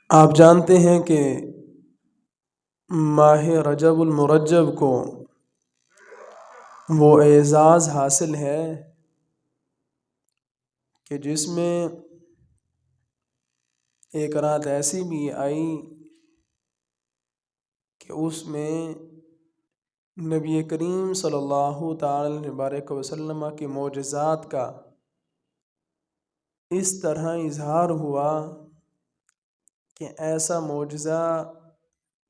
آپ جانتے ہیں کہ ماہ رجب المرجب کو وہ اعزاز حاصل ہے کہ جس میں ایک رات ایسی بھی آئی کہ اس میں نبی کریم صلی اللہ تعالی وبارک وسلم کے معجزات کا اس طرح اظہار ہوا کہ ایسا معجزہ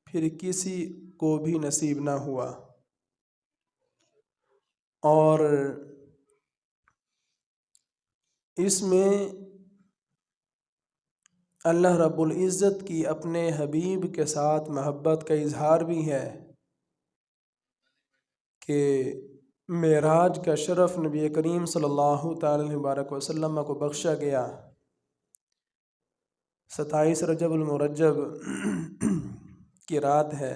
پھر کسی کو بھی نصیب نہ ہوا، اور اس میں اللہ رب العزت کی اپنے حبیب کے ساتھ محبت کا اظہار بھی ہے کہ معراج کا شرف نبی کریم صلی اللہ تعالی وبارک وسلم کو بخشا گیا۔ 27 رجب المرجب کی رات ہے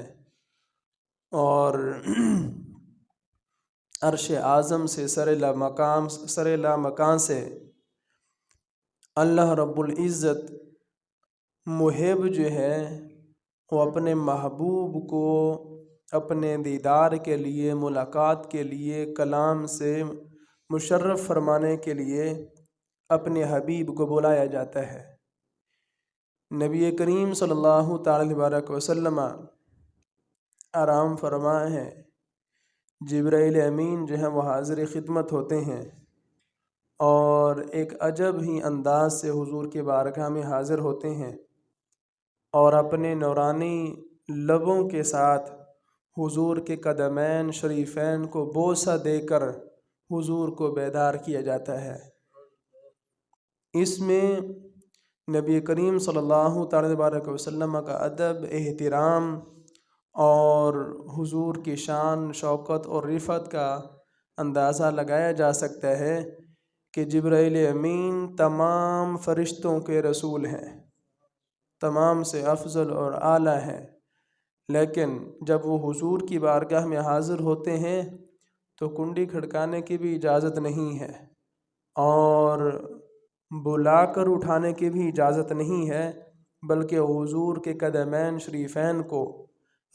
اور عرش اعظم سے سر لامکان سے اللہ رب العزت محب جو ہے وہ اپنے محبوب کو اپنے دیدار کے لیے، ملاقات کے لیے، کلام سے مشرف فرمانے کے لیے اپنے حبیب کو بلایا جاتا ہے۔ نبی کریم صلی اللہ تعالی وبارک وسلم آرام فرما ہے، جبرائیل امین جو ہیں وہ حاضر خدمت ہوتے ہیں اور ایک عجب ہی انداز سے حضور کے بارگاہ میں حاضر ہوتے ہیں اور اپنے نورانی لبوں کے ساتھ حضور کے قدمین شریفین کو بوسہ دے کر حضور کو بیدار کیا جاتا ہے۔ اس میں نبی کریم صلی اللہ تعالی وبارک وسلم کا ادب، احترام اور حضور کی شان، شوکت اور رفعت کا اندازہ لگایا جا سکتا ہے کہ جبرائیل امین تمام فرشتوں کے رسول ہیں، تمام سے افضل اور اعلیٰ ہیں، لیکن جب وہ حضور کی بارگاہ میں حاضر ہوتے ہیں تو کنڈی کھڑکانے کی بھی اجازت نہیں ہے اور بلا کر اٹھانے کی بھی اجازت نہیں ہے، بلکہ حضور کے قدمین شریفین کو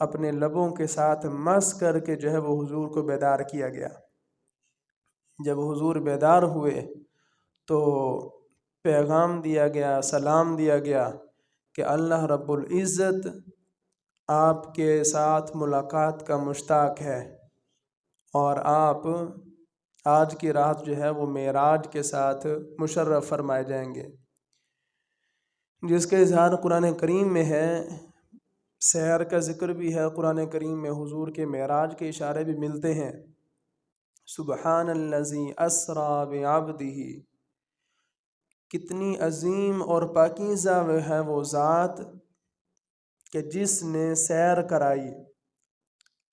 اپنے لبوں کے ساتھ مس کر کے جو ہے وہ حضور کو بیدار کیا گیا۔ جب حضور بیدار ہوئے تو پیغام دیا گیا، سلام دیا گیا کہ اللہ رب العزت آپ کے ساتھ ملاقات کا مشتاق ہے اور آپ آج کی رات جو ہے وہ معراج کے ساتھ مشرف فرمائے جائیں گے، جس کا اظہار قرآن کریم میں ہے۔ سحر کا ذکر بھی ہے قرآن کریم میں، حضور کے معراج کے اشارے بھی ملتے ہیں۔ سبحان الذی اسریٰ بعبدہ، کتنی عظیم اور پاکیزہ ہے وہ ذات کہ جس نے سیر کرائی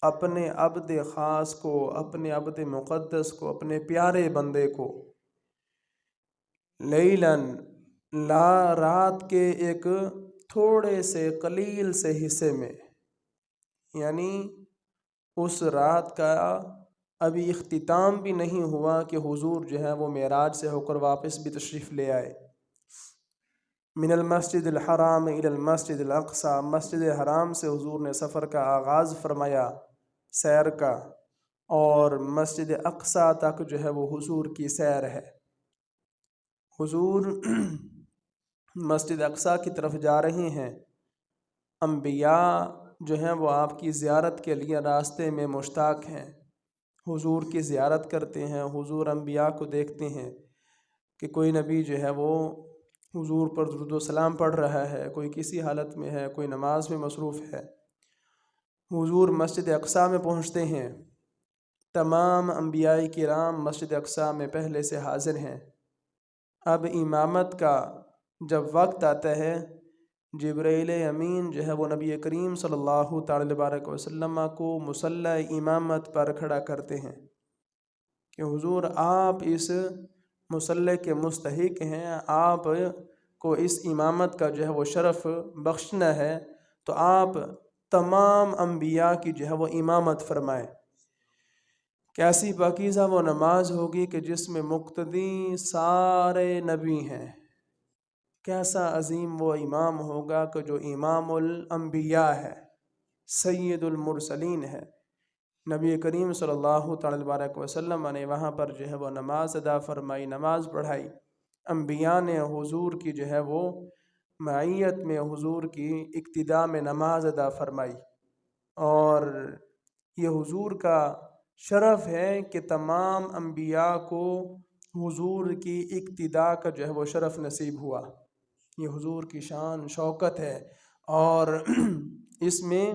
اپنے عبد خاص کو، اپنے عبد مقدس کو، اپنے پیارے بندے کو، لیلاً، رات کے ایک تھوڑے سے قلیل سے حصے میں، یعنی اس رات کا ابھی اختتام بھی نہیں ہوا کہ حضور جو ہے وہ معراج سے ہو کر واپس بھی تشریف لے آئے۔ من المسجد الحرام الی المسجد الاقصی، مسجد حرام سے حضور نے سفر کا آغاز فرمایا، سیر کا، اور مسجد اقصی تک جو ہے وہ حضور کی سیر ہے۔ حضور مسجد اقصی کی طرف جا رہے ہیں، انبیاء جو ہیں وہ آپ کی زیارت کے لیے راستے میں مشتاق ہیں، حضور کی زیارت کرتے ہیں، حضور انبیاء کو دیکھتے ہیں کہ کوئی نبی جو ہے وہ حضور پر درود و سلام پڑھ رہا ہے، کوئی کسی حالت میں ہے، کوئی نماز میں مصروف ہے۔ حضور مسجد اقصی میں پہنچتے ہیں، تمام انبیاء کرام مسجد اقصی میں پہلے سے حاضر ہیں۔ اب امامت کا جب وقت آتا ہے، جبرائیل امین جو ہے وہ نبی کریم صلی اللہ تعالی وبارک وسلم کو مصلی امامت پر کھڑا کرتے ہیں کہ حضور آپ اس مصلی کے مستحق ہیں، آپ کو اس امامت کا جو ہے وہ شرف بخشنا ہے، تو آپ تمام انبیاء کی جو ہے وہ امامت فرمائیں۔ کیسی پاکیزہ وہ نماز ہوگی کہ جس میں مقتدی سارے نبی ہیں، کیسا عظیم وہ امام ہوگا کہ جو امام الانبیاء ہے، سید المرسلین ہے۔ نبی کریم صلی اللہ تعالی وبارک وسلم نے وہاں پر جو ہے وہ نماز ادا فرمائی، نماز پڑھائی۔ انبیاء نے حضور کی جو ہے وہ معیت میں حضور کی اقتداء میں نماز ادا فرمائی، اور یہ حضور کا شرف ہے کہ تمام انبیاء کو حضور کی اقتداء کا جو ہے وہ شرف نصیب ہوا۔ یہ حضور کی شان شوکت ہے، اور اس میں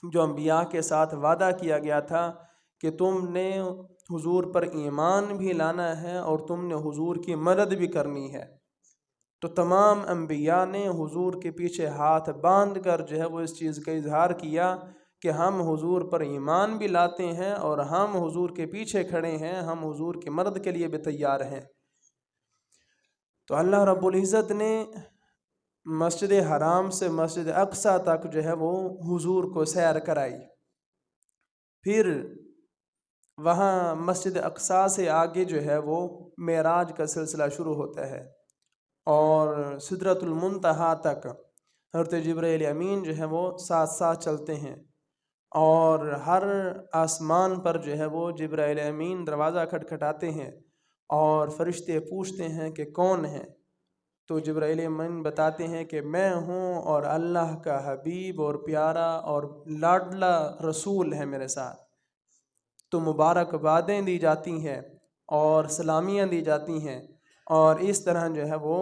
جو انبیاء کے ساتھ وعدہ کیا گیا تھا کہ تم نے حضور پر ایمان بھی لانا ہے اور تم نے حضور کی مدد بھی کرنی ہے، تو تمام انبیاء نے حضور کے پیچھے ہاتھ باندھ کر جو ہے وہ اس چیز کا اظہار کیا کہ ہم حضور پر ایمان بھی لاتے ہیں اور ہم حضور کے پیچھے کھڑے ہیں، ہم حضور کی مدد کے لیے بھی تیار ہیں۔ تو اللہ رب العزت نے مسجد حرام سے مسجد اقصیٰ تک جو ہے وہ حضور کو سیر کرائی۔ پھر وہاں مسجد اقصیٰ سے آگے جو ہے وہ معراج کا سلسلہ شروع ہوتا ہے، اور سدرۃ المنتہا تک حضرت جبرائیل امین جو ہے وہ ساتھ ساتھ چلتے ہیں، اور ہر آسمان پر جو ہے وہ جبرائیل امین دروازہ کھٹکھٹاتے ہیں اور فرشتے پوچھتے ہیں کہ کون ہیں، تو جبرائیل امین بتاتے ہیں کہ میں ہوں، اور اللہ کا حبیب اور پیارا اور لاڈلا رسول ہے میرے ساتھ۔ تو مبارکبادیں دی جاتی ہیں اور سلامیاں دی جاتی ہیں، اور اس طرح جو ہے وہ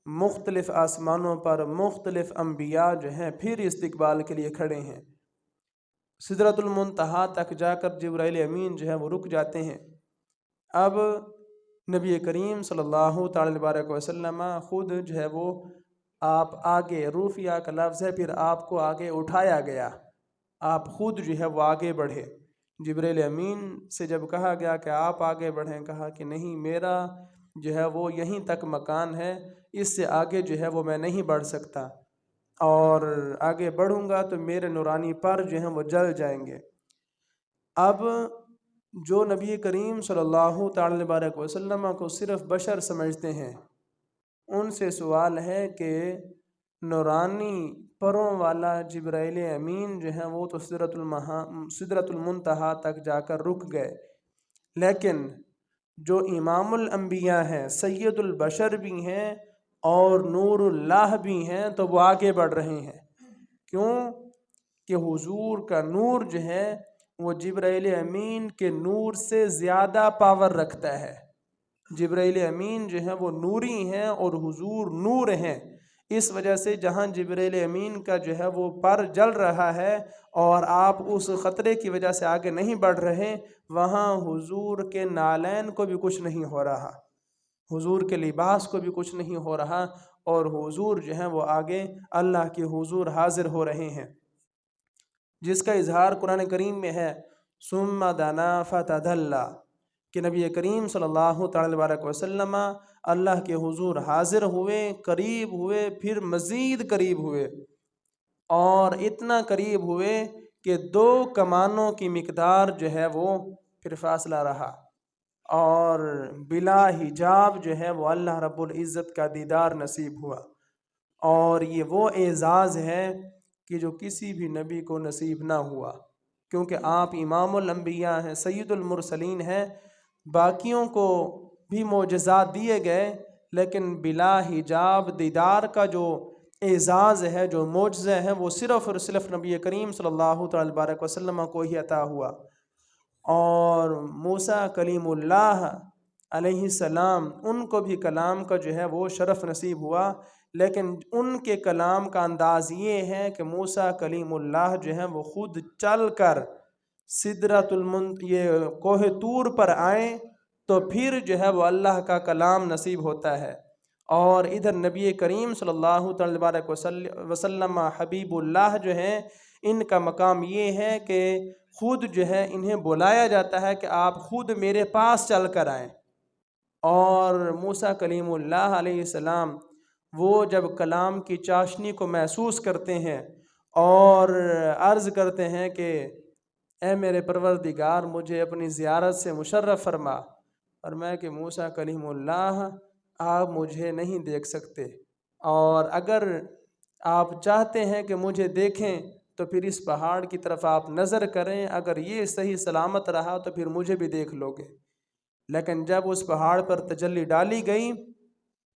مختلف آسمانوں پر مختلف انبیاء جو ہیں پھر استقبال کے لیے کھڑے ہیں۔ سدرۃ المنتہا تک جا کر جبرائیل امین جو ہے وہ رک جاتے ہیں۔ اب نبی کریم صلی اللہ تعالی وبارک وسلم خود جو ہے وہ آپ آگے، رفیع کا لفظ ہے، پھر آپ کو آگے اٹھایا گیا، آپ خود جو ہے وہ آگے بڑھے۔ جبرائیل امین سے جب کہا گیا کہ آپ آگے بڑھیں، کہا کہ نہیں، میرا جو ہے وہ یہیں تک مکان ہے، اس سے آگے جو ہے وہ میں نہیں بڑھ سکتا، اور آگے بڑھوں گا تو میرے نورانی پر جو ہیں وہ جل جائیں گے۔ اب جو نبی کریم صلی اللہ تعالی وبارک وسلم کو صرف بشر سمجھتے ہیں، ان سے سوال ہے کہ نورانی پروں والا جبرائیل امین جو ہیں وہ تو سدرۃ المنتہا تک جا کر رک گئے، لیکن جو امام الانبیاء ہیں، سید البشر بھی ہیں اور نور اللہ بھی ہیں، تو وہ آگے بڑھ رہے ہیں۔ کیوں کہ حضور کا نور جو ہے وہ جبرائیل امین کے نور سے زیادہ پاور رکھتا ہے۔ جبرائیل امین جو ہے وہ نوری ہیں اور حضور نور ہیں، اس وجہ سے جہاں جبرائیل امین کا جو ہے وہ پر جل رہا ہے اور آپ اس خطرے کی وجہ سے آگے نہیں بڑھ رہے، وہاں حضور کے نالین کو بھی کچھ نہیں ہو رہا، حضور کے لباس کو بھی کچھ نہیں ہو رہا، اور حضور جو ہیں وہ آگے اللہ کے حضور حاضر ہو رہے ہیں، جس کا اظہار قرآن کریم میں ہے ثم دنا فتدلی، کہ نبی کریم صلی اللہ تعالی وبارک وسلم اللہ کے حضور حاضر ہوئے، قریب ہوئے، پھر مزید قریب ہوئے، اور اتنا قریب ہوئے کہ 2 کمانوں کی مقدار جو ہے وہ پھر فاصلہ رہا، اور بلا حجاب جو ہے وہ اللہ رب العزت کا دیدار نصیب ہوا۔ اور یہ وہ اعزاز ہے کہ جو کسی بھی نبی کو نصیب نہ ہوا، کیونکہ آپ امام الانبیاء ہیں، سید المرسلین ہیں۔ باقیوں کو بھی معجزات دیے گئے، لیکن بلا حجاب دیدار کا جو اعزاز ہے، جو معجزہ ہے، وہ صرف اور صرف نبی کریم صلی اللہ تعالی وبارک وسلم کو ہی عطا ہوا۔ اور موسیٰ کلیم اللہ علیہ السلام، ان کو بھی کلام کا جو ہے وہ شرف نصیب ہوا، لیکن ان کے کلام کا انداز یہ ہے کہ موسیٰ کلیم اللہ جو ہے وہ خود چل کر یہ کوہ طور پر آئیں تو پھر جو ہے وہ اللہ کا کلام نصیب ہوتا ہے، اور ادھر نبی کریم صلی اللہ تعالی وبارک وسلم حبیب اللہ جو ہیں، ان کا مقام یہ ہے کہ خود جو ہے انہیں بلایا جاتا ہے کہ آپ خود میرے پاس چل کر آئیں۔ اور موسیٰ کلیم اللہ علیہ السلام وہ جب کلام کی چاشنی کو محسوس کرتے ہیں اور عرض کرتے ہیں کہ اے میرے پروردگار، مجھے اپنی زیارت سے مشرف فرما، اور میں کہ موسیٰ کلیم اللہ، آپ مجھے نہیں دیکھ سکتے، اور اگر آپ چاہتے ہیں کہ مجھے دیکھیں تو پھر اس پہاڑ کی طرف آپ نظر کریں، اگر یہ صحیح سلامت رہا تو پھر مجھے بھی دیکھ لو گے۔ لیکن جب اس پہاڑ پر تجلی ڈالی گئی،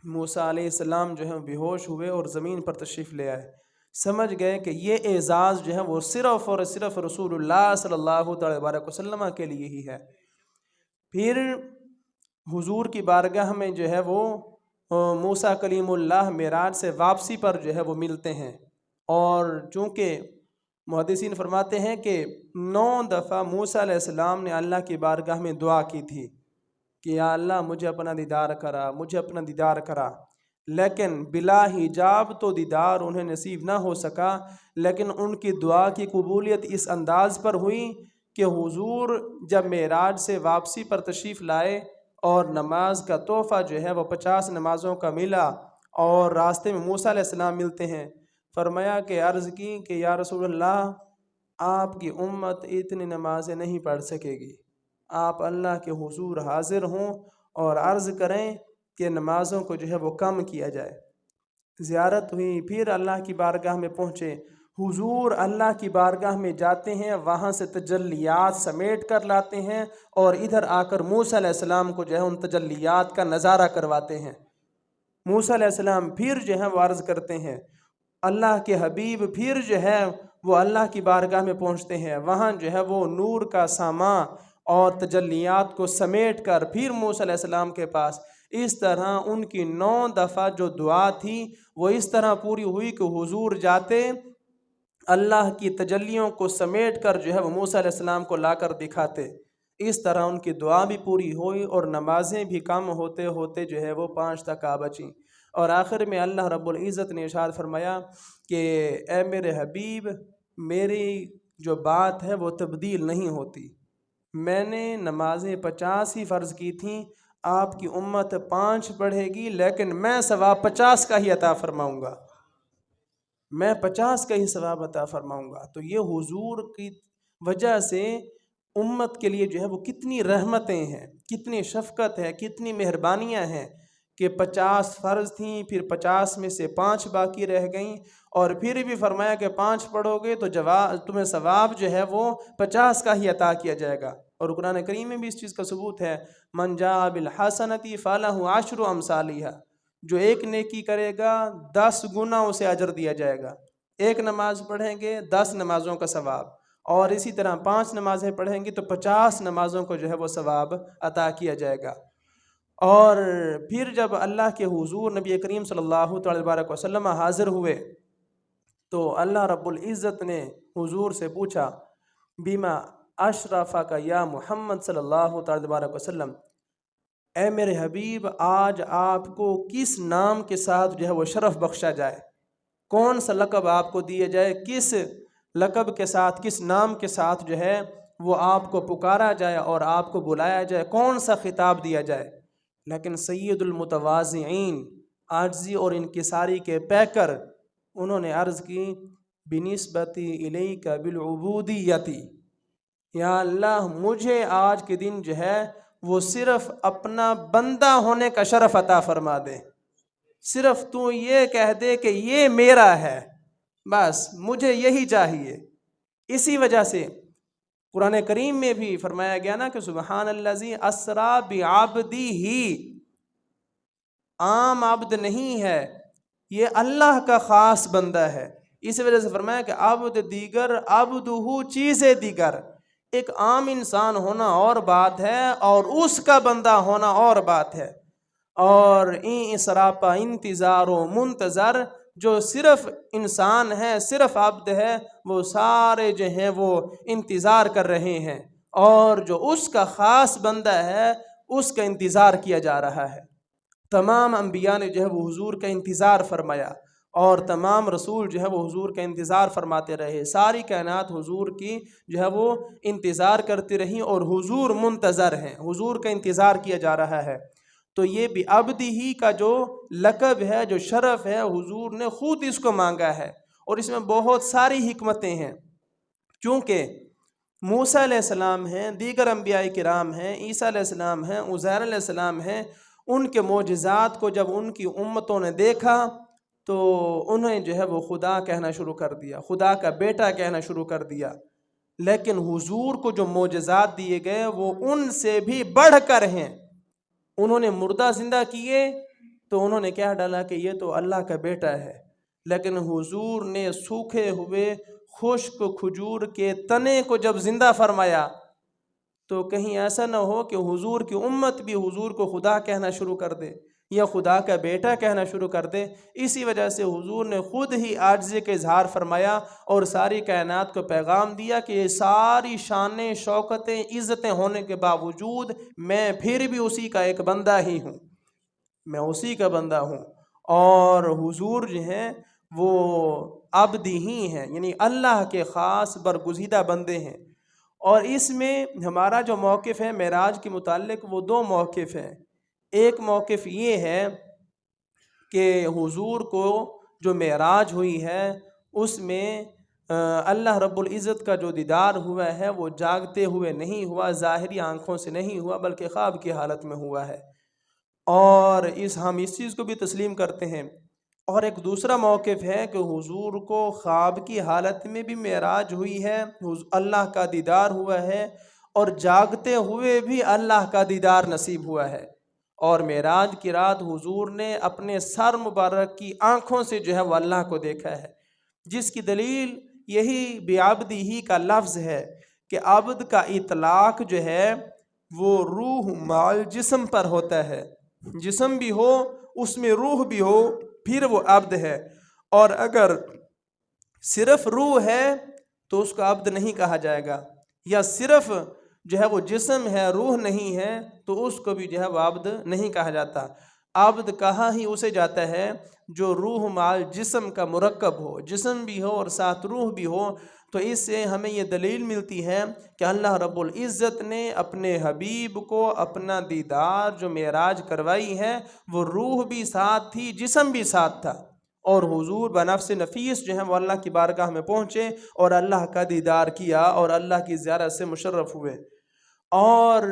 موسیٰ علیہ السلام جو ہے بے ہوش ہوئے اور زمین پر تشریف لے آئے۔ سمجھ گئے کہ یہ اعزاز جو ہے وہ صرف اور صرف رسول اللہ صلی اللہ علیہ وسلم کے لیے ہی ہے۔ پھر حضور کی بارگاہ میں جو ہے وہ موسیٰ کلیم اللہ معراج سے واپسی پر جو ہے وہ ملتے ہیں، اور چونکہ محدثین فرماتے ہیں کہ 9 دفعہ موسیٰ علیہ السلام نے اللہ کی بارگاہ میں دعا کی تھی کہ یا اللہ مجھے اپنا دیدار کرا، مجھے اپنا دیدار کرا، لیکن بلا حجاب تو دیدار انہیں نصیب نہ ہو سکا۔ لیکن ان کی دعا کی قبولیت اس انداز پر ہوئی کہ حضور جب معراج سے واپسی پر تشریف لائے اور نماز کا تحفہ جو ہے وہ 50 نمازوں کا ملا، اور راستے میں موسیٰ علیہ السلام ملتے ہیں، فرمایا کہ عرض کی کہ یا رسول اللہ آپ کی امت اتنی نمازیں نہیں پڑھ سکے گی، آپ اللہ کے حضور حاضر ہوں اور عرض کریں کہ نمازوں کو جو ہے وہ کم کیا جائے۔ زیارت ہوئی، پھر اللہ کی بارگاہ میں پہنچے، حضور اللہ کی بارگاہ میں جاتے ہیں، وہاں سے تجلیات سمیٹ کر لاتے ہیں اور ادھر آ کر موسیٰ علیہ السلام کو جو ہے ان تجلیات کا نظارہ کرواتے ہیں۔ موسیٰ علیہ السلام پھر جو ہے وہ عرض کرتے ہیں، اللہ کے حبیب پھر جو ہے وہ اللہ کی بارگاہ میں پہنچتے ہیں، وہاں جو ہے وہ نور کا سامان اور تجلیات کو سمیٹ کر پھر موسیٰ علیہ السلام کے پاس۔ اس طرح ان کی 9 دفعہ جو دعا تھی وہ اس طرح پوری ہوئی کہ حضور جاتے، اللہ کی تجلیوں کو سمیٹ کر جو ہے وہ موسیٰ علیہ السلام کو لا کر دکھاتے۔ اس طرح ان کی دعا بھی پوری ہوئی اور نمازیں بھی کم ہوتے ہوتے جو ہے وہ 5 تک آ بچیں، اور آخر میں اللہ رب العزت نے ارشاد فرمایا کہ اے میرے حبیب، میری جو بات ہے وہ تبدیل نہیں ہوتی، میں نے نمازیں 50 ہی فرض کی تھیں، آپ کی امت 5 پڑھے گی، لیکن میں ثواب 50 کا ہی عطا فرماؤں گا، میں 50 کا ہی ثواب عطا فرماؤں گا۔ تو یہ حضور کی وجہ سے امت کے لیے جو ہے وہ کتنی رحمتیں ہیں، کتنی شفقت ہے، کتنی مہربانیاں ہیں کہ 50 فرض تھیں، پھر 50 میں سے 5 باقی رہ گئیں، اور پھر بھی فرمایا کہ 5 پڑھو گے تو تمہیں ثواب جو ہے وہ 50 کا ہی عطا کیا جائے گا۔ اور قرآن کریم میں بھی اس چیز کا ثبوت ہے، من جاء بالحسنۃ فلہ 10 امثالھا، جو ایک نیکی کرے گا 10 گنا اسے اجر دیا جائے گا۔ ایک نماز پڑھیں گے 10 نمازوں کا ثواب، اور اسی طرح 5 نمازیں پڑھیں گے تو 50 نمازوں کو جو ہے وہ ثواب عطا کیا جائے گا۔ اور پھر جب اللہ کے حضور نبی کریم صلی اللہ علیہ وسلم حاضر ہوئے تو اللہ رب العزت نے حضور سے پوچھا، بیما اشرفک یا محمد صلی اللہ علیہ وسلم، اے میرے حبیب آج آپ کو کس نام کے ساتھ جو ہے وہ شرف بخشا جائے، کون سا لقب آپ کو دیے جائے، کس لقب کے ساتھ، کس نام کے ساتھ جو ہے وہ آپ کو پکارا جائے اور آپ کو بلایا جائے، کون سا خطاب دیا جائے۔ لیکن سید المتواضعین، عاجزی اور انکساری کے پیکر، انہوں نے عرض کی بنسبتی الیک بالعبودیتی، یا اللہ مجھے آج کے دن جو ہے وہ صرف اپنا بندہ ہونے کا شرف عطا فرما دے، صرف تو یہ کہہ دے کہ یہ میرا ہے، بس مجھے یہی چاہیے۔ اسی وجہ سے قرآن کریم میں بھی فرمایا گیا نا کہ سبحان الذی اسریٰ بعبدہ، عام عبد نہیں ہے، یہ اللہ کا خاص بندہ ہے۔ اس وجہ سے فرمایا کہ عبد دیگر عبدہ چیز دیگر، ایک عام انسان ہونا اور بات ہے اور اس کا بندہ ہونا اور بات ہے۔ اور این اسراپا انتظار و منتظر، جو صرف انسان ہے، صرف عبد ہے، وہ سارے جو ہیں وہ انتظار کر رہے ہیں، اور جو اس کا خاص بندہ ہے اس کا انتظار کیا جا رہا ہے۔ تمام انبیاء نے جو ہے وہ حضور کا انتظار فرمایا، اور تمام رسول جو ہے وہ حضور کا انتظار فرماتے رہے، ساری کائنات حضور کی جو ہے وہ انتظار کرتی رہی، اور حضور منتظر ہیں، حضور کا انتظار کیا جا رہا ہے۔ تو یہ بھی عبد ہی کا جو لقب ہے، جو شرف ہے، حضور نے خود اس کو مانگا ہے، اور اس میں بہت ساری حکمتیں ہیں، چونکہ موسیٰ علیہ السلام ہیں، دیگر انبیاء کرام ہیں، عیسیٰ علیہ السلام ہیں، عزیر علیہ السلام ہیں، ان کے معجزات کو جب ان کی امتوں نے دیکھا تو انہیں جو ہے وہ خدا کہنا شروع کر دیا، خدا کا بیٹا کہنا شروع کر دیا۔ لیکن حضور کو جو معجزات دیے گئے وہ ان سے بھی بڑھ کر ہیں۔ انہوں نے مردہ زندہ کیے تو انہوں نے کیا ڈالا کہ یہ تو اللہ کا بیٹا ہے، لیکن حضور نے سوکھے ہوئے خشک کھجور کے تنے کو جب زندہ فرمایا تو کہیں ایسا نہ ہو کہ حضور کی امت بھی حضور کو خدا کہنا شروع کر دے یا خدا کا بیٹا کہنا شروع کر دے۔ اسی وجہ سے حضور نے خود ہی عاجزی کا اظہار فرمایا اور ساری کائنات کو پیغام دیا کہ یہ ساری شانیں، شوکتیں، عزتیں ہونے کے باوجود میں پھر بھی اسی کا ایک بندہ ہی ہوں، میں اسی کا بندہ ہوں۔ اور حضور جو ہیں وہ عبد ہی ہیں، یعنی اللہ کے خاص برگزیدہ بندے ہیں۔ اور اس میں ہمارا جو موقف ہے معراج کے متعلق وہ دو موقف ہیں۔ ایک موقف یہ ہے کہ حضور کو جو معراج ہوئی ہے اس میں اللہ رب العزت کا جو دیدار ہوا ہے وہ جاگتے ہوئے نہیں ہوا، ظاہری آنکھوں سے نہیں ہوا، بلکہ خواب کی حالت میں ہوا ہے، اور ہم اس چیز کو بھی تسلیم کرتے ہیں۔ اور ایک دوسرا موقف ہے کہ حضور کو خواب کی حالت میں بھی معراج ہوئی ہے، اللہ کا دیدار ہوا ہے، اور جاگتے ہوئے بھی اللہ کا دیدار نصیب ہوا ہے۔ اور معراج کی رات حضور نے اپنے سر مبارک کی آنکھوں سے جو ہے وہ اللہ کو دیکھا ہے، جس کی دلیل یہی بعبدی ہی کا لفظ ہے کہ عبد کا اطلاق جو ہے وہ روح مال جسم پر ہوتا ہے، جسم بھی ہو اس میں روح بھی ہو پھر وہ عبد ہے، اور اگر صرف روح ہے تو اس کو عبد نہیں کہا جائے گا، یا صرف جو ہے وہ جسم ہے روح نہیں ہے تو اس کو بھی جو ہے وہ عبد نہیں کہا جاتا۔ عبد کہا ہی اسے جاتا ہے جو روح مال جسم کا مرکب ہو، جسم بھی ہو اور ساتھ روح بھی ہو۔ تو اس سے ہمیں یہ دلیل ملتی ہے کہ اللہ رب العزت نے اپنے حبیب کو اپنا دیدار جو معراج کروائی ہے وہ روح بھی ساتھ تھی، جسم بھی ساتھ تھا، اور حضور بنفس نفیس جو ہیں وہ اللہ کی بارگاہ میں پہنچے اور اللہ کا دیدار کیا اور اللہ کی زیارت سے مشرف ہوئے۔ اور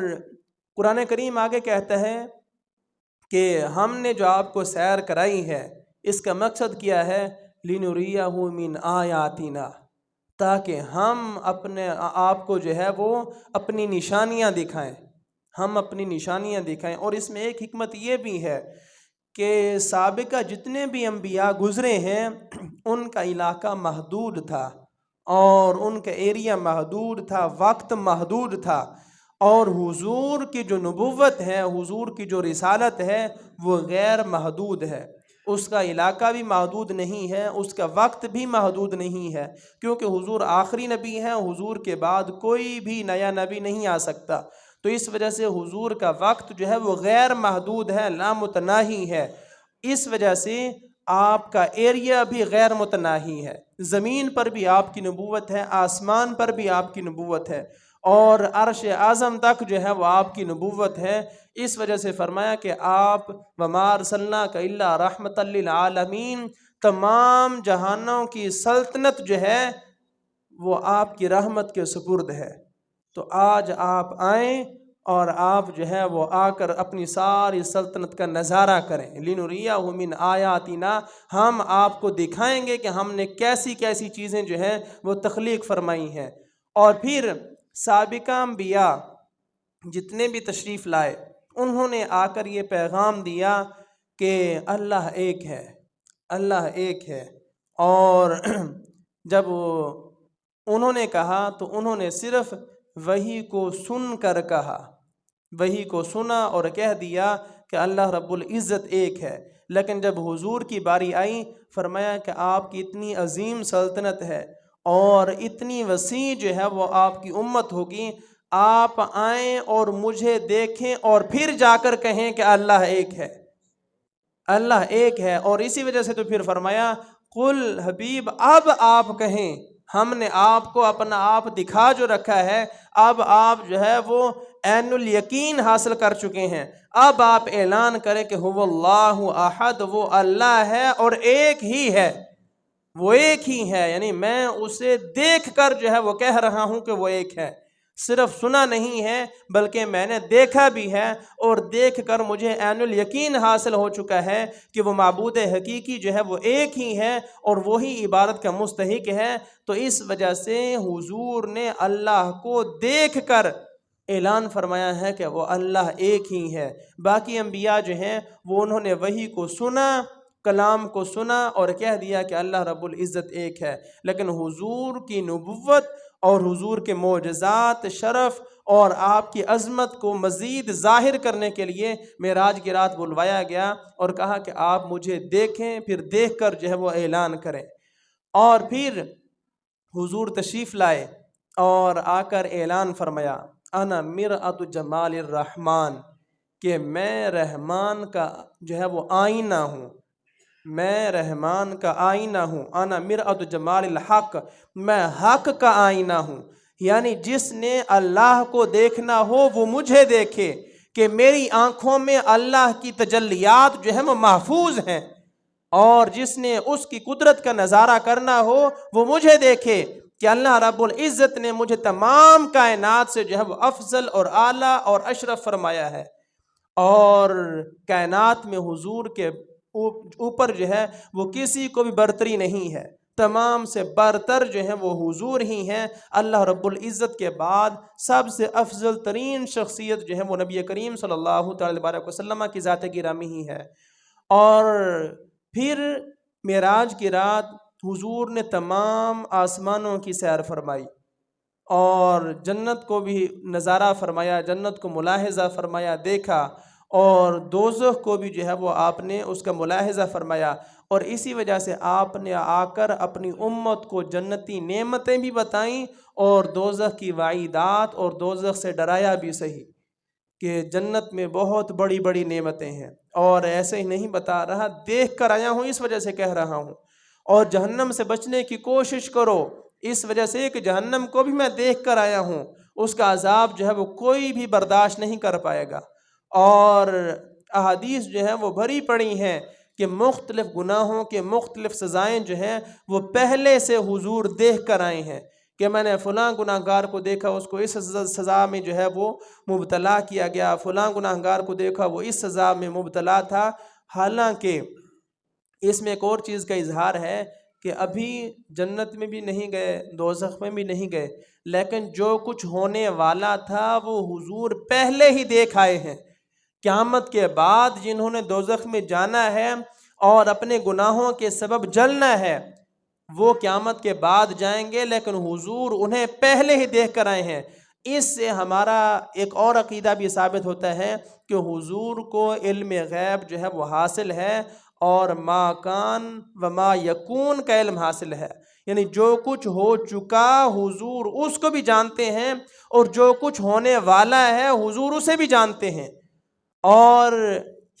قرآن کریم آگے کہتا ہے کہ ہم نے جو آپ کو سیر کرائی ہے اس کا مقصد کیا ہے، لِنُرِيَهُ مِنْ آیَاتِنَا، تاکہ ہم اپنے آپ کو جو ہے وہ اپنی نشانیاں دکھائیں، ہم اپنی نشانیاں دکھائیں۔ اور اس میں ایک حکمت یہ بھی ہے کہ سابقہ جتنے بھی انبیاء گزرے ہیں ان کا علاقہ محدود تھا اور ان کا ایریا محدود تھا، وقت محدود تھا، اور حضور کی جو نبوت ہے، حضور کی جو رسالت ہے وہ غیر محدود ہے، اس کا علاقہ بھی محدود نہیں ہے، اس کا وقت بھی محدود نہیں ہے، کیونکہ حضور آخری نبی ہے، حضور کے بعد کوئی بھی نیا نبی نہیں آ سکتا۔ تو اس وجہ سے حضور کا وقت جو ہے وہ غیر محدود ہے، لامتناہی ہے، اس وجہ سے آپ کا ایریا بھی غیر متناہی ہے، زمین پر بھی آپ کی نبوت ہے، آسمان پر بھی آپ کی نبوت ہے، اور عرش اعظم تک جو ہے وہ آپ کی نبوت ہے۔ اس وجہ سے فرمایا کہ آپ وَمَا أَرْسَلْنَاكَ إِلَّا رَحْمَةً لِّلْعَالَمِينَ، تمام جہانوں کی سلطنت جو ہے وہ آپ کی رحمت کے سپرد ہے۔ تو آج آپ آئیں اور آپ جو ہے وہ آ کر اپنی ساری سلطنت کا نظارہ کریں۔ لِنُرِيَهُ مِنْ آیَاتِنَا، ہم آپ کو دکھائیں گے کہ ہم نے کیسی کیسی چیزیں جو ہیں وہ تخلیق فرمائی ہیں۔ اور پھر سابقہ انبیاء جتنے بھی تشریف لائے انہوں نے آ کر یہ پیغام دیا کہ اللہ ایک ہے، اللہ ایک ہے، اور جب انہوں نے کہا تو انہوں نے صرف وحی کو سن کر کہا، وحی کو سنا اور کہہ دیا کہ اللہ رب العزت ایک ہے۔ لیکن جب حضور کی باری آئی فرمایا کہ آپ کی اتنی عظیم سلطنت ہے اور اتنی وسیع جو ہے وہ آپ کی امت ہوگی، آپ آئیں اور مجھے دیکھیں اور پھر جا کر کہیں کہ اللہ ایک ہے، اللہ ایک ہے۔ اور اسی وجہ سے تو پھر فرمایا قل، حبیب اب آپ کہیں، ہم نے آپ کو اپنا آپ دکھا جو رکھا ہے، اب آپ جو ہے وہ عین الیقین حاصل کر چکے ہیں، اب آپ اعلان کریں کہ هو اللہ احد، وہ اللہ ہے اور ایک ہی ہے، وہ ایک ہی ہے، یعنی میں اسے دیکھ کر جو ہے وہ کہہ رہا ہوں کہ وہ ایک ہے۔ صرف سنا نہیں ہے بلکہ میں نے دیکھا بھی ہے، اور دیکھ کر مجھے عین الیقین حاصل ہو چکا ہے کہ وہ معبود حقیقی جو ہے وہ ایک ہی ہے اور وہی عبادت کا مستحق ہے۔ تو اس وجہ سے حضور نے اللہ کو دیکھ کر اعلان فرمایا ہے کہ وہ اللہ ایک ہی ہے۔ باقی انبیاء جو ہیں وہ انہوں نے وحی کو سنا، کلام کو سنا اور کہہ دیا کہ اللہ رب العزت ایک ہے، لیکن حضور کی نبوت اور حضور کے معجزات، شرف اور آپ کی عظمت کو مزید ظاہر کرنے کے لیے معراج کی رات بلوایا گیا اور کہا کہ آپ مجھے دیکھیں، پھر دیکھ کر جو ہے وہ اعلان کریں۔ اور پھر حضور تشریف لائے اور آ کر اعلان فرمایا، انا مرآت جمال الرحمن، کہ میں رحمان کا جو ہے وہ آئینہ ہوں، میں رحمان کا آئینہ ہوں۔ انا مرآت جمال الحق، میں حق کا آئینہ ہوں، یعنی جس نے اللہ کو دیکھنا ہو وہ مجھے دیکھے، کہ میری آنکھوں میں اللہ کی تجلیات جو ہے وہ محفوظ ہیں، اور جس نے اس کی قدرت کا نظارہ کرنا ہو وہ مجھے دیکھے کہ اللہ رب العزت نے مجھے تمام کائنات سے جو ہے وہ افضل اور اعلیٰ اور اشرف فرمایا ہے، اور کائنات میں حضور کے اوپر جو ہے وہ کسی کو بھی برتری نہیں ہے، تمام سے برتر جو ہیں وہ حضور ہی ہیں۔ اللہ رب العزت کے بعد سب سے افضل ترین شخصیت جو ہے وہ نبی کریم صلی اللہ تعالی علیہ وسلم کی ذات گرامی ہی ہے۔ اور پھر معراج کی رات حضور نے تمام آسمانوں کی سیر فرمائی اور جنت کو بھی نظارہ فرمایا، جنت کو ملاحظہ فرمایا، دیکھا، اور دوزخ کو بھی جو ہے وہ آپ نے اس کا ملاحظہ فرمایا، اور اسی وجہ سے آپ نے آ کر اپنی امت کو جنتی نعمتیں بھی بتائیں اور دوزخ کی وعیدات اور دوزخ سے ڈرایا بھی صحیح کہ جنت میں بہت بڑی بڑی نعمتیں ہیں، اور ایسے ہی نہیں بتا رہا، دیکھ کر آیا ہوں اس وجہ سے کہہ رہا ہوں، اور جہنم سے بچنے کی کوشش کرو اس وجہ سے کہ جہنم کو بھی میں دیکھ کر آیا ہوں، اس کا عذاب جو ہے وہ کوئی بھی برداشت نہیں کر پائے گا۔ اور احادیث جو ہیں وہ بھری پڑی ہیں کہ مختلف گناہوں کے مختلف سزائیں جو ہیں وہ پہلے سے حضور دیکھ کر آئے ہیں کہ میں نے فلاں گناہ گار کو دیکھا، اس کو اس سزا میں جو ہے وہ مبتلا کیا گیا، فلاں گناہ گار کو دیکھا وہ اس سزا میں مبتلا تھا۔ حالانکہ اس میں ایک اور چیز کا اظہار ہے کہ ابھی جنت میں بھی نہیں گئے، دوزخ میں بھی نہیں گئے، لیکن جو کچھ ہونے والا تھا وہ حضور پہلے ہی دیکھ آئے ہیں۔ قیامت کے بعد جنہوں نے دوزخ میں جانا ہے اور اپنے گناہوں کے سبب جلنا ہے وہ قیامت کے بعد جائیں گے، لیکن حضور انہیں پہلے ہی دیکھ کر آئے ہیں۔ اس سے ہمارا ایک اور عقیدہ بھی ثابت ہوتا ہے کہ حضور کو علم غیب جو ہے وہ حاصل ہے، اور ما کان و ما یکون کا علم حاصل ہے، یعنی جو کچھ ہو چکا حضور اس کو بھی جانتے ہیں، اور جو کچھ ہونے والا ہے حضور اسے بھی جانتے ہیں، اور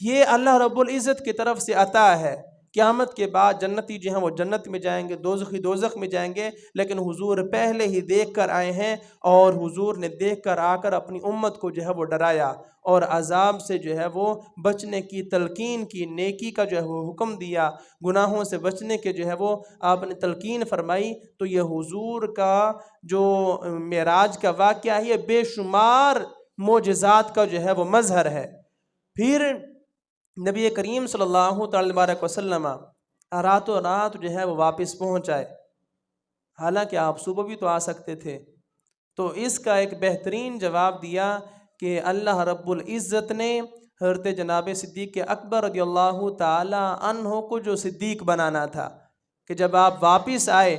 یہ اللہ رب العزت کی طرف سے عطا ہے۔ قیامت کے بعد جنتی جو ہیں وہ جنت میں جائیں گے، دوزخی دوزخ میں جائیں گے، لیکن حضور پہلے ہی دیکھ کر آئے ہیں، اور حضور نے دیکھ کر آ کر اپنی امت کو جو ہے وہ ڈرایا اور عذاب سے جو ہے وہ بچنے کی تلقین کی، نیکی کا جو ہے وہ حکم دیا، گناہوں سے بچنے کے جو ہے وہ آپ نے تلقین فرمائی۔ تو یہ حضور کا جو معراج کا واقعہ ہے یہ بے شمار معجزات کا جو ہے وہ مظہر ہے۔ پھر نبی کریم صلی اللہ تعالی علیہ وسلم راتوں رات جو ہے وہ واپس پہنچ آئے، حالانکہ آپ صبح بھی تو آ سکتے تھے۔ تو اس کا ایک بہترین جواب دیا کہ اللہ رب العزت نے حضرت جناب صدیق اکبر رضی اللہ تعالی عنہ کو جو صدیق بنانا تھا، کہ جب آپ واپس آئے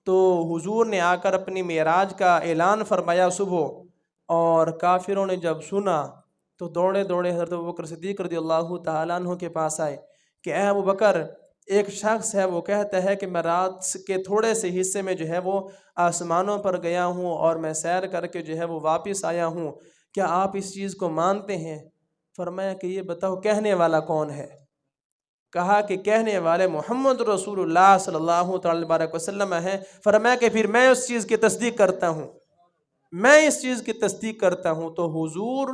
تو حضور نے آ کر اپنی معراج کا اعلان فرمایا صبح، اور کافروں نے جب سنا تو دوڑے دوڑے حضرت ابوبکر صدیق رضی اللہ تعالیٰ عنہ کے پاس آئے کہ اے ابوبکر، ایک شخص ہے وہ کہتا ہے کہ میں رات کے تھوڑے سے حصے میں جو ہے وہ آسمانوں پر گیا ہوں اور میں سیر کر کے جو ہے وہ واپس آیا ہوں، کیا آپ اس چیز کو مانتے ہیں؟ فرمایا کہ یہ بتاؤ کہنے والا کون ہے؟ کہا کہ کہنے والے محمد رسول اللہ صلی اللہ تعالی علیہ وسلم ہیں۔ فرمایا کہ پھر میں اس چیز کی تصدیق کرتا ہوں، میں اس چیز کی تصدیق کرتا ہوں۔ تو حضور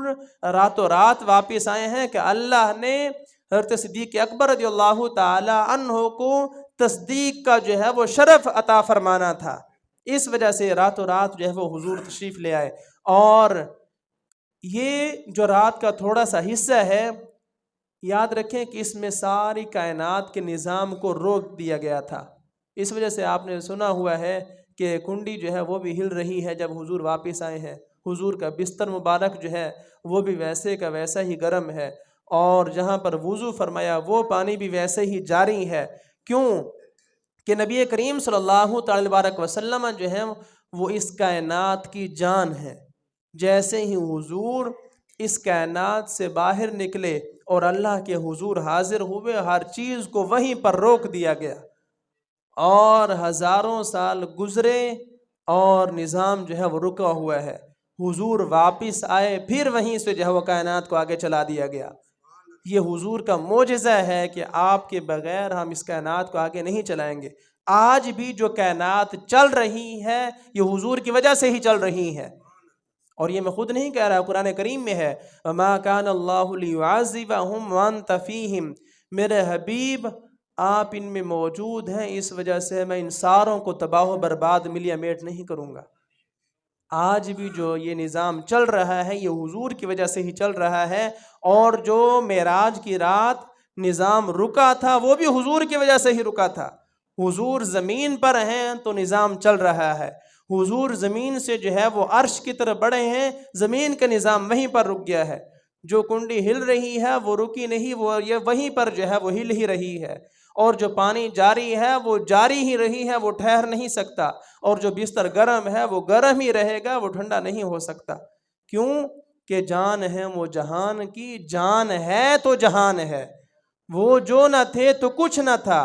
راتوں رات واپس آئے ہیں کہ اللہ نے حضرت صدیق اکبر رضی اللہ تعالی عنہ کو تصدیق کا جو ہے وہ شرف عطا فرمانا تھا، اس وجہ سے راتوں رات جو ہے وہ حضور تشریف لے آئے۔ اور یہ جو رات کا تھوڑا سا حصہ ہے، یاد رکھیں کہ اس میں ساری کائنات کے نظام کو روک دیا گیا تھا۔ اس وجہ سے آپ نے سنا ہوا ہے کہ کنڈی جو ہے وہ بھی ہل رہی ہے جب حضور واپس آئے ہیں، حضور کا بستر مبارک جو ہے وہ بھی ویسے کا ویسا ہی گرم ہے، اور جہاں پر وضو فرمایا وہ پانی بھی ویسے ہی جاری ہے۔ کیوں کہ نبی کریم صلی اللہ تعالی وبارک وسلم جو ہیں وہ اس کائنات کی جان ہے۔ جیسے ہی حضور اس کائنات سے باہر نکلے اور اللہ کے حضور حاضر ہوئے، ہر چیز کو وہیں پر روک دیا گیا، اور ہزاروں سال گزرے اور نظام جو ہے وہ رکا ہوا ہے۔ حضور واپس آئے، پھر وہیں سے جو ہے وہ کائنات کو آگے چلا دیا گیا۔ یہ حضور کا معجزہ ہے کہ آپ کے بغیر ہم اس کائنات کو آگے نہیں چلائیں گے۔ آج بھی جو کائنات چل رہی ہے یہ حضور کی وجہ سے ہی چل رہی ہے، اور یہ میں خود نہیں کہہ رہا، قرآن کریم میں ہے وَمَا كَانَ اللَّهُ لِيُعَذِّبَهُمْ وَأَنْتَ فِيهِمْ، میرے حبیب آپ ان میں موجود ہیں، اس وجہ سے میں ان ساروں کو تباہ و برباد ملیا میٹ نہیں کروں گا۔ آج بھی جو یہ نظام چل رہا ہے یہ حضور کی وجہ سے ہی چل رہا ہے، اور جو معراج کی رات نظام رکا تھا وہ بھی حضور کی وجہ سے ہی رکا تھا۔ حضور زمین پر ہیں تو نظام چل رہا ہے، حضور زمین سے جو ہے وہ عرش کی طرف بڑھے ہیں، زمین کا نظام وہیں پر رک گیا ہے۔ جو کنڈی ہل رہی ہے وہ رکی نہیں، وہ یہ وہیں پر جو ہے وہ ہل ہی رہی ہے، اور جو پانی جاری ہے وہ جاری ہی رہی ہے، وہ ٹھہر نہیں سکتا، اور جو بستر گرم ہے وہ گرم ہی رہے گا، وہ ٹھنڈا نہیں ہو سکتا۔ کیوں کہ جان ہے وہ جہان کی، جان ہے تو جہان ہے، وہ جو نہ تھے تو کچھ نہ تھا،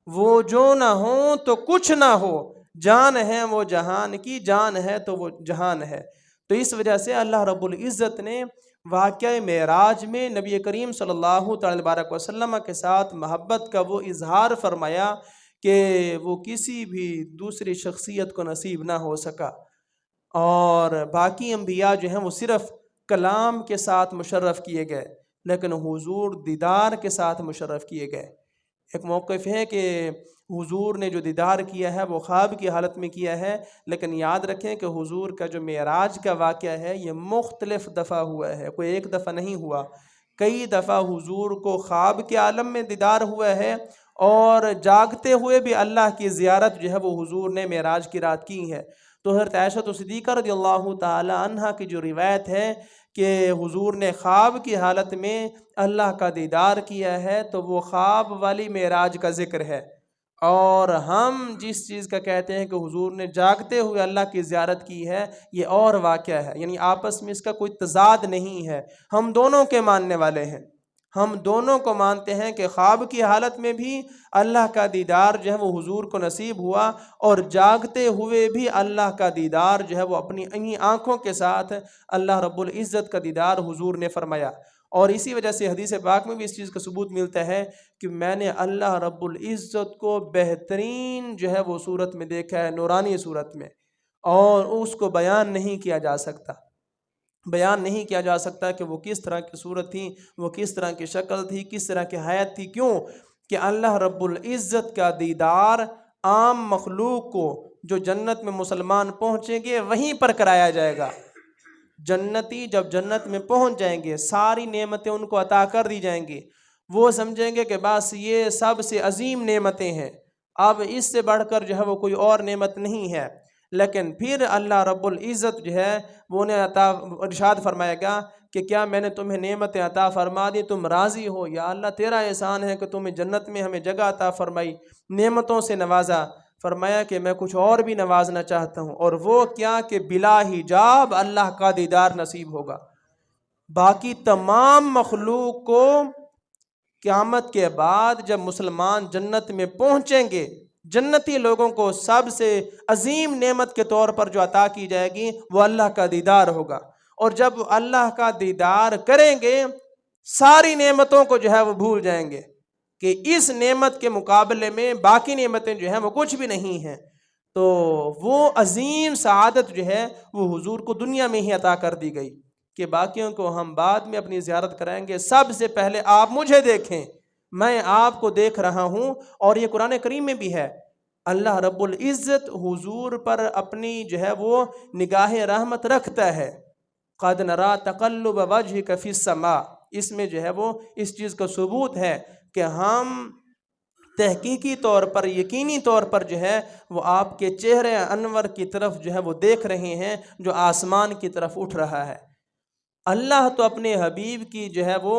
وہ جو نہ ہو تو کچھ نہ ہو، جان ہے وہ جہان کی، جان ہے تو وہ جہان ہے۔ تو اس وجہ سے اللہ رب العزت نے واقعہ معراج میں نبی کریم صلی اللہ تعالی وبارک وسلم کے ساتھ محبت کا وہ اظہار فرمایا کہ وہ کسی بھی دوسری شخصیت کو نصیب نہ ہو سکا، اور باقی انبیاء جو ہیں وہ صرف کلام کے ساتھ مشرف کیے گئے، لیکن حضور دیدار کے ساتھ مشرف کیے گئے۔ ایک موقف ہے کہ حضور نے جو دیدار کیا ہے وہ خواب کی حالت میں کیا ہے، لیکن یاد رکھیں کہ حضور کا جو معراج کا واقعہ ہے یہ مختلف دفعہ ہوا ہے، کوئی ایک دفعہ نہیں ہوا، کئی دفعہ حضور کو خواب کے عالم میں دیدار ہوا ہے، اور جاگتے ہوئے بھی اللہ کی زیارت جو ہے وہ حضور نے معراج کی رات کی ہے۔ تو حضرت عائشہ صدیقہ رضی اللہ تعالی عنہ کی جو روایت ہے کہ حضور نے خواب کی حالت میں اللہ کا دیدار کیا ہے، تو وہ خواب والی معراج کا ذکر ہے، اور ہم جس چیز کا کہتے ہیں کہ حضور نے جاگتے ہوئے اللہ کی زیارت کی ہے یہ اور واقعہ ہے، یعنی آپس میں اس کا کوئی تضاد نہیں ہے، ہم دونوں کے ماننے والے ہیں، ہم دونوں کو مانتے ہیں کہ خواب کی حالت میں بھی اللہ کا دیدار جو ہے وہ حضور کو نصیب ہوا، اور جاگتے ہوئے بھی اللہ کا دیدار جو ہے وہ اپنی انہی آنکھوں کے ساتھ اللہ رب العزت کا دیدار حضور نے فرمایا۔ اور اسی وجہ سے حدیث پاک میں بھی اس چیز کا ثبوت ملتا ہے کہ میں نے اللہ رب العزت کو بہترین جو ہے وہ صورت میں دیکھا ہے، نورانی صورت میں، اور اس کو بیان نہیں کیا جا سکتا، بیان نہیں کیا جا سکتا کہ وہ کس طرح کی صورت تھی، وہ کس طرح کی شکل تھی، کس طرح کی حیات تھی۔ کیوں کہ اللہ رب العزت کا دیدار عام مخلوق کو جو جنت میں مسلمان پہنچیں گے وہیں پر کرایا جائے گا۔ جنتی جب جنت میں پہنچ جائیں گے ساری نعمتیں ان کو عطا کر دی جائیں گی، وہ سمجھیں گے کہ بس یہ سب سے عظیم نعمتیں ہیں، اب اس سے بڑھ کر جو ہے وہ کوئی اور نعمت نہیں ہے۔ لیکن پھر اللہ رب العزت جو ہے وہ انہیں ارشاد فرمائے گا کہ کیا میں نے تمہیں نعمتیں عطا فرما دی، تم راضی ہو؟ یا اللہ تیرا احسان ہے کہ تمہیں جنت میں ہمیں جگہ عطا فرمائی، نعمتوں سے نوازا۔ فرمایا کہ میں کچھ اور بھی نوازنا چاہتا ہوں، اور وہ کیا کہ بلا حجاب اللہ کا دیدار نصیب ہوگا۔ باقی تمام مخلوق کو قیامت کے بعد جب مسلمان جنت میں پہنچیں گے، جنتی لوگوں کو سب سے عظیم نعمت کے طور پر جو عطا کی جائے گی وہ اللہ کا دیدار ہوگا، اور جب اللہ کا دیدار کریں گے ساری نعمتوں کو جو ہے وہ بھول جائیں گے کہ اس نعمت کے مقابلے میں باقی نعمتیں جو ہیں وہ کچھ بھی نہیں ہیں۔ تو وہ عظیم سعادت جو ہے وہ حضور کو دنیا میں ہی عطا کر دی گئی کہ باقیوں کو ہم بعد میں اپنی زیارت کرائیں گے، سب سے پہلے آپ مجھے دیکھیں، میں آپ کو دیکھ رہا ہوں۔ اور یہ قرآن کریم میں بھی ہے، اللہ رب العزت حضور پر اپنی جو ہے وہ نگاہ رحمت رکھتا ہے، قد نرا تقلب وجهک فی السماء، اس میں جو ہے وہ اس چیز کا ثبوت ہے کہ ہم تحقیقی طور پر، یقینی طور پر جو ہے وہ آپ کے چہرے انور کی طرف جو ہے وہ دیکھ رہے ہیں جو آسمان کی طرف اٹھ رہا ہے۔ اللہ تو اپنے حبیب کی جو ہے وہ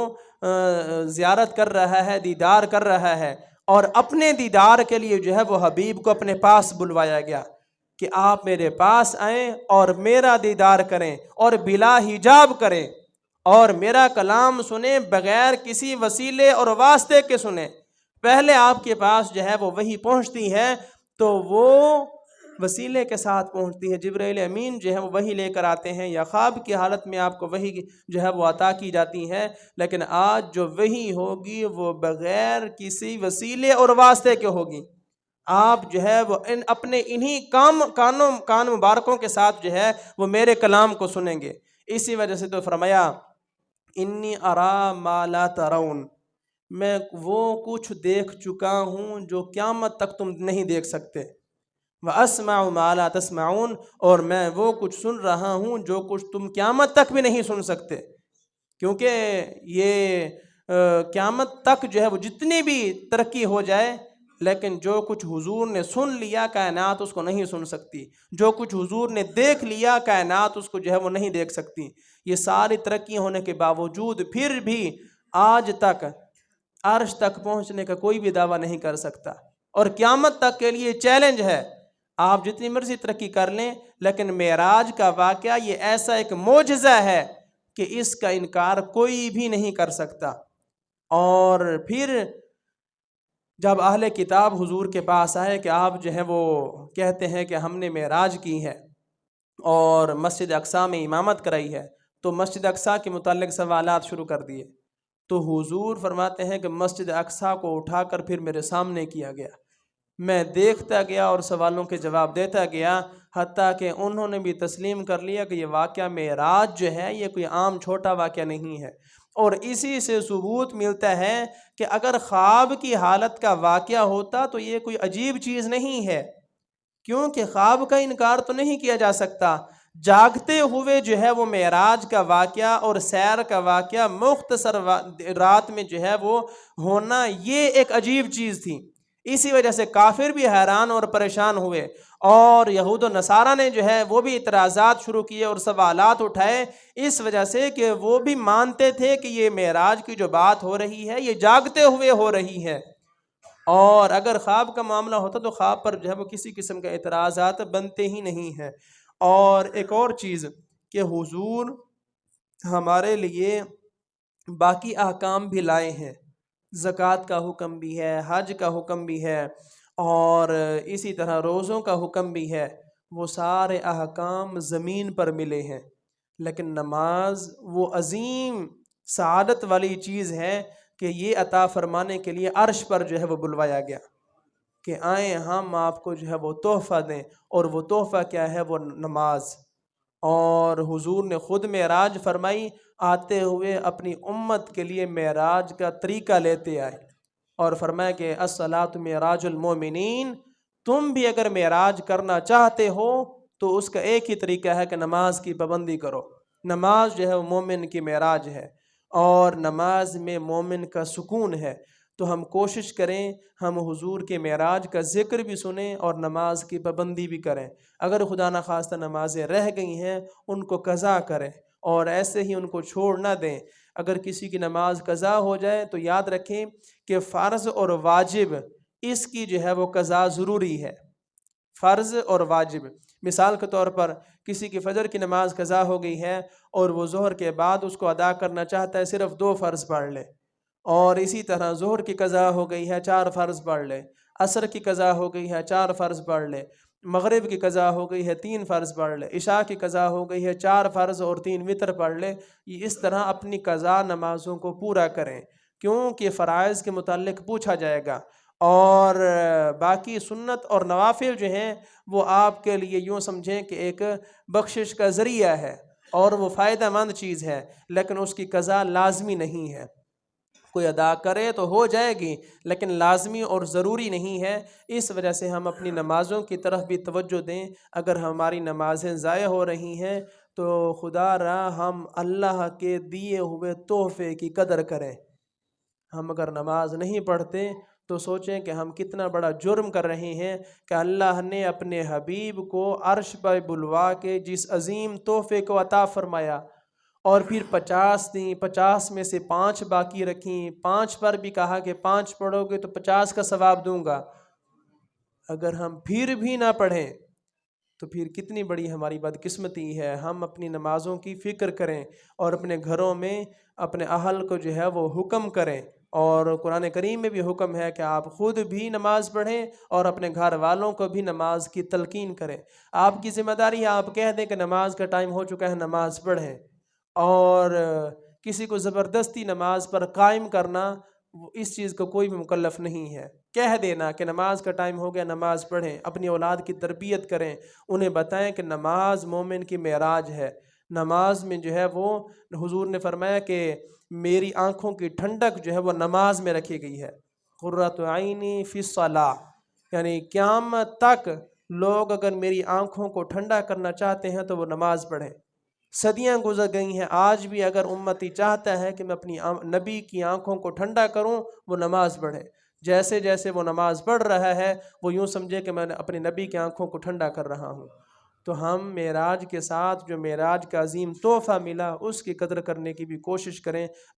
زیارت کر رہا ہے، دیدار کر رہا ہے، اور اپنے دیدار کے لیے جو ہے وہ حبیب کو اپنے پاس بلوایا گیا کہ آپ میرے پاس آئیں اور میرا دیدار کریں اور بلا حجاب کریں اور میرا کلام سنیں بغیر کسی وسیلے اور واسطے کے سنیں۔ پہلے آپ کے پاس جو ہے وہ وحی پہنچتی ہے تو وہ وسیلے کے ساتھ پہنچتی ہے، جبرائیل امین جو ہے وہ وحی لے کر آتے ہیں، یا خواب کی حالت میں آپ کو وحی جو ہے وہ عطا کی جاتی ہے۔ لیکن آج جو وحی ہوگی وہ بغیر کسی وسیلے اور واسطے کے ہوگی۔ آپ جو ہے وہ اپنے انہی کان مبارکوں کے ساتھ جو ہے وہ میرے کلام کو سنیں گے۔ اسی وجہ سے تو فرمایا انی ارا ما لا ترون، میں وہ کچھ دیکھ چکا ہوں جو قیامت تک تم نہیں دیکھ سکتے۔ وَأَسْمَعُ مَا لَا تَسْمَعُونَ، اور میں وہ کچھ سن رہا ہوں جو کچھ تم قیامت تک بھی نہیں سن سکتے، کیونکہ یہ قیامت تک جو ہے وہ جتنی بھی ترقی ہو جائے لیکن جو کچھ حضور نے سن لیا کائنات اس کو نہیں سن سکتی، جو کچھ حضور نے دیکھ لیا کائنات اس کو جو ہے وہ نہیں دیکھ سکتی۔ یہ ساری ترقی ہونے کے باوجود پھر بھی آج تک عرش تک پہنچنے کا کوئی بھی دعویٰ نہیں کر سکتا، اور قیامت تک کے لیے چیلنج ہے۔ آپ جتنی مرضی ترقی کر لیں لیکن معراج کا واقعہ یہ ایسا ایک معجزہ ہے کہ اس کا انکار کوئی بھی نہیں کر سکتا۔ اور پھر جب اہل کتاب حضور کے پاس آئے کہ آپ جو ہے وہ کہتے ہیں کہ ہم نے معراج کی ہے اور مسجد اقصی میں امامت کرائی ہے، تو مسجد اقصی کے متعلق سوالات شروع کر دیے، تو حضور فرماتے ہیں کہ مسجد اقصی کو اٹھا کر پھر میرے سامنے کیا گیا، میں دیکھتا گیا اور سوالوں کے جواب دیتا گیا، حتیٰ کہ انہوں نے بھی تسلیم کر لیا کہ یہ واقعہ معراج جو ہے یہ کوئی عام چھوٹا واقعہ نہیں ہے۔ اور اسی سے ثبوت ملتا ہے کہ اگر خواب کی حالت کا واقعہ ہوتا تو یہ کوئی عجیب چیز نہیں ہے، کیونکہ خواب کا انکار تو نہیں کیا جا سکتا۔ جاگتے ہوئے جو ہے وہ معراج کا واقعہ اور سیر کا واقعہ مختصر رات میں جو ہے وہ ہونا یہ ایک عجیب چیز تھی۔ اسی وجہ سے کافر بھی حیران اور پریشان ہوئے، اور یہود و نصارہ نے جو ہے وہ بھی اعتراضات شروع کیے اور سوالات اٹھائے، اس وجہ سے کہ وہ بھی مانتے تھے کہ یہ معراج کی جو بات ہو رہی ہے یہ جاگتے ہوئے ہو رہی ہے، اور اگر خواب کا معاملہ ہوتا تو خواب پر جو ہے وہ کسی قسم کا اعتراضات بنتے ہی نہیں ہیں۔ اور ایک اور چیز کہ حضور ہمارے لیے باقی احکام بھی لائے ہیں، زکوٰۃ کا حکم بھی ہے، حج کا حکم بھی ہے، اور اسی طرح روزوں کا حکم بھی ہے، وہ سارے احکام زمین پر ملے ہیں، لیکن نماز وہ عظیم سعادت والی چیز ہے کہ یہ عطا فرمانے کے لیے عرش پر جو ہے وہ بلوایا گیا کہ آئیں ہم آپ کو جو ہے وہ تحفہ دیں، اور وہ تحفہ کیا ہے؟ وہ نماز۔ اور حضور نے خود معراج فرمائی، آتے ہوئے اپنی امت کے لیے معراج کا طریقہ لیتے آئے، اور فرمایا کہ الصلاۃ معراج المومنین، تم بھی اگر معراج کرنا چاہتے ہو تو اس کا ایک ہی طریقہ ہے کہ نماز کی پابندی کرو۔ نماز جو ہے وہ مومن کی معراج ہے، اور نماز میں مومن کا سکون ہے۔ تو ہم کوشش کریں ہم حضور کے معراج کا ذکر بھی سنیں اور نماز کی پابندی بھی کریں۔ اگر خدا نخواستہ نمازیں رہ گئی ہیں ان کو قضا کریں، اور ایسے ہی ان کو چھوڑ نہ دیں۔ اگر کسی کی نماز قضا ہو جائے تو یاد رکھیں کہ فرض اور واجب اس کی جو ہے وہ قضا ضروری ہے، فرض اور واجب۔ مثال کے طور پر کسی کی فجر کی نماز قضا ہو گئی ہے اور وہ ظہر کے بعد اس کو ادا کرنا چاہتا ہے، صرف 2 فرض پڑھ لے، اور اسی طرح ظہر کی قضا ہو گئی ہے 4 فرض پڑھ لے، عصر کی قضا ہو گئی ہے 4 فرض پڑھ لے، مغرب کی قضا ہو گئی ہے 3 فرض پڑھ لے، عشاء کی قضا ہو گئی ہے 4 فرض اور 3 وتر پڑھ لے۔ یہ اس طرح اپنی قضا نمازوں کو پورا کریں، کیونکہ فرائض کے متعلق پوچھا جائے گا، اور باقی سنت اور نوافل جو ہیں وہ آپ کے لیے یوں سمجھیں کہ ایک بخشش کا ذریعہ ہے اور وہ فائدہ مند چیز ہے، لیکن اس کی قضا لازمی نہیں ہے۔ کوئی ادا کرے تو ہو جائے گی لیکن لازمی اور ضروری نہیں ہے۔ اس وجہ سے ہم اپنی نمازوں کی طرف بھی توجہ دیں۔ اگر ہماری نمازیں ضائع ہو رہی ہیں تو خدا را ہم اللہ کے دیے ہوئے تحفے کی قدر کریں۔ ہم اگر نماز نہیں پڑھتے تو سوچیں کہ ہم کتنا بڑا جرم کر رہے ہیں کہ اللہ نے اپنے حبیب کو عرش پر بلوا کے جس عظیم تحفے کو عطا فرمایا، اور پھر 50 دیں، 50 میں سے 5 باقی رکھیں، 5 پر بھی کہا کہ 5 پڑھو گے تو 50 کا ثواب دوں گا۔ اگر ہم پھر بھی نہ پڑھیں تو پھر کتنی بڑی ہماری بدقسمتی ہے۔ ہم اپنی نمازوں کی فکر کریں اور اپنے گھروں میں اپنے اہل کو جو ہے وہ حکم کریں، اور قرآن کریم میں بھی حکم ہے کہ آپ خود بھی نماز پڑھیں اور اپنے گھر والوں کو بھی نماز کی تلقین کریں۔ آپ کی ذمہ داری ہے آپ کہہ دیں کہ نماز کا ٹائم ہو چکا ہے، نماز پڑھیں، اور کسی کو زبردستی نماز پر قائم کرنا، اس چیز کو کوئی بھی مکلف نہیں ہے۔ کہہ دینا کہ نماز کا ٹائم ہو گیا، نماز پڑھیں، اپنی اولاد کی تربیت کریں، انہیں بتائیں کہ نماز مومن کی معراج ہے۔ نماز میں جو ہے وہ حضور نے فرمایا کہ میری آنکھوں کی ٹھنڈک جو ہے وہ نماز میں رکھی گئی ہے۔ قرۃ عینی فی الصلاۃ، یعنی قیامت تک لوگ اگر میری آنکھوں کو ٹھنڈا کرنا چاہتے ہیں تو وہ نماز پڑھیں۔ صدیاں گزر گئی ہیں، آج بھی اگر امتی چاہتا ہے کہ میں اپنی نبی کی آنکھوں کو ٹھنڈا کروں، وہ نماز پڑھے۔ جیسے جیسے وہ نماز پڑھ رہا ہے وہ یوں سمجھے کہ میں نے اپنی نبی کی آنکھوں کو ٹھنڈا کر رہا ہوں۔ تو ہم معراج کے ساتھ جو معراج کا عظیم تحفہ ملا اس کی قدر کرنے کی بھی کوشش کریں۔